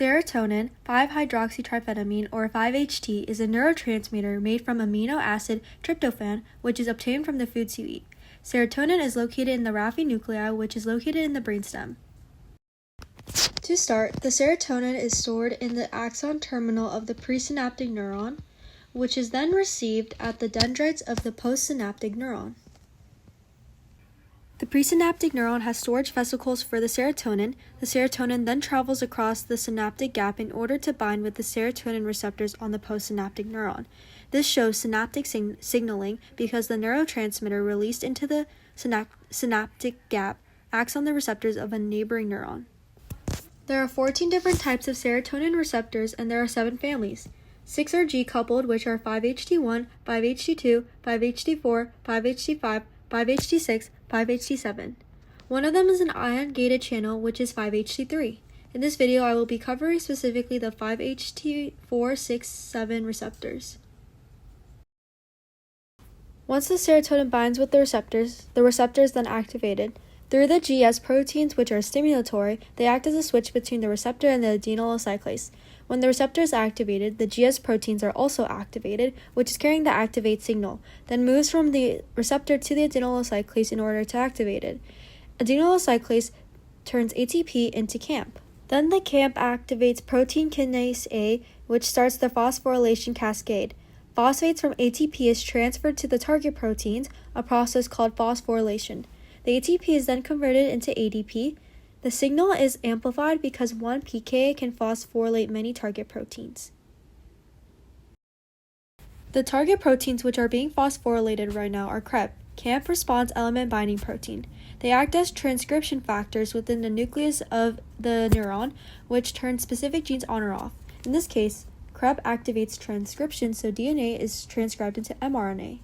Serotonin, 5-hydroxytryphetamine, or 5-HT, is a neurotransmitter made from amino acid tryptophan, which is obtained from the foods you eat. Serotonin is located in the Raphe nuclei, which is located in the brainstem. To start, the serotonin is stored in the axon terminal of the presynaptic neuron, which is then received at the dendrites of the postsynaptic neuron. The presynaptic neuron has storage vesicles for the serotonin. The serotonin then travels across the synaptic gap in order to bind with the serotonin receptors on the postsynaptic neuron. This shows synaptic signaling because the neurotransmitter released into the synaptic gap acts on the receptors of a neighboring neuron. There are 14 different types of serotonin receptors, and there are 7 families. 6 are G-coupled, which are 5-HT1, 5-HT2, 5-HT4, 5-HT5, 5-HT6, 5-HT7. One of them is an ion-gated channel, which is 5-HT3. In this video, I will be covering specifically the 5-HT4, 6, 7 receptors. Once the serotonin binds with the receptor is then activated. Through the GS proteins, which are stimulatory, they act as a switch between the receptor and the adenylyl cyclase. When the receptor is activated, the GS proteins are also activated, which is carrying the activate signal, then moves from the receptor to the adenylyl cyclase in order to activate it. Adenylyl cyclase turns ATP into CAMP. Then the CAMP activates protein kinase A, which starts the phosphorylation cascade. Phosphates from ATP is transferred to the target proteins, a process called phosphorylation. The ATP is then converted into ADP. The signal is amplified because one pKa can phosphorylate many target proteins. The target proteins which are being phosphorylated right now are CREB, CAMP response element binding protein. They act as transcription factors within the nucleus of the neuron, which turn specific genes on or off. In this case, CREB activates transcription, so DNA is transcribed into mRNA.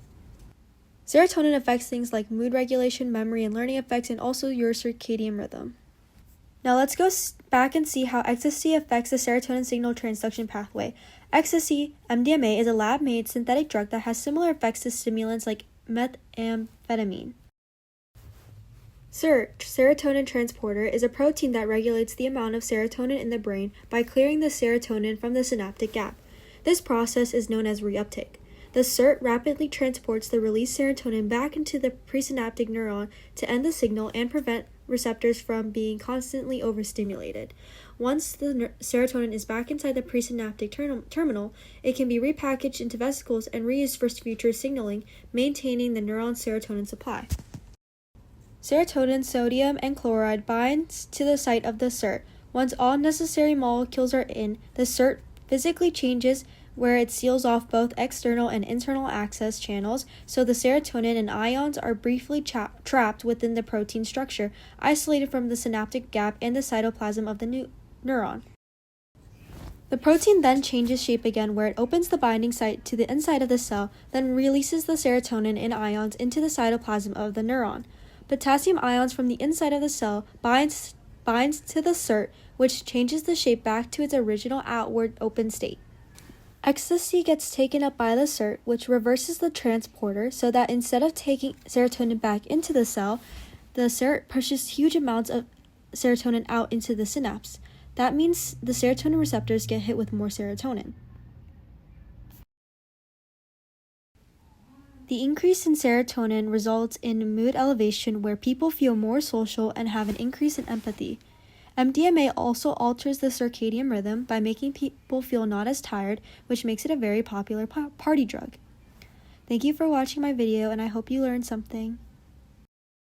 Serotonin affects things like mood regulation, memory, and learning effects, and also your circadian rhythm. Now let's go back and see how ecstasy affects the serotonin signal transduction pathway. Ecstasy, MDMA, is a lab-made synthetic drug that has similar effects to stimulants like methamphetamine. SIRT, serotonin transporter, is a protein that regulates the amount of serotonin in the brain by clearing the serotonin from the synaptic gap. This process is known as reuptake. The SIRT rapidly transports the released serotonin back into the presynaptic neuron to end the signal and prevent receptors from being constantly overstimulated. Once the serotonin is back inside the presynaptic terminal, it can be repackaged into vesicles and reused for future signaling, maintaining the neuron's serotonin supply. Serotonin, sodium, and chloride binds to the site of the SIRT. Once all necessary molecules are in, the SIRT physically changes where it seals off both external and internal access channels, so the serotonin and ions are briefly trapped within the protein structure, isolated from the synaptic gap and the cytoplasm of the neuron. The protein then changes shape again where it opens the binding site to the inside of the cell, then releases the serotonin and ions into the cytoplasm of the neuron. Potassium ions from the inside of the cell binds to the SIRT, which changes the shape back to its original outward open state. Ecstasy gets taken up by the SIRT, which reverses the transporter so that instead of taking serotonin back into the cell, the SIRT pushes huge amounts of serotonin out into the synapse. That means the serotonin receptors get hit with more serotonin. The increase in serotonin results in mood elevation where people feel more social and have an increase in empathy. MDMA also alters the circadian rhythm by making people feel not as tired, which makes it a very popular party drug. Thank you for watching my video, and I hope you learned something.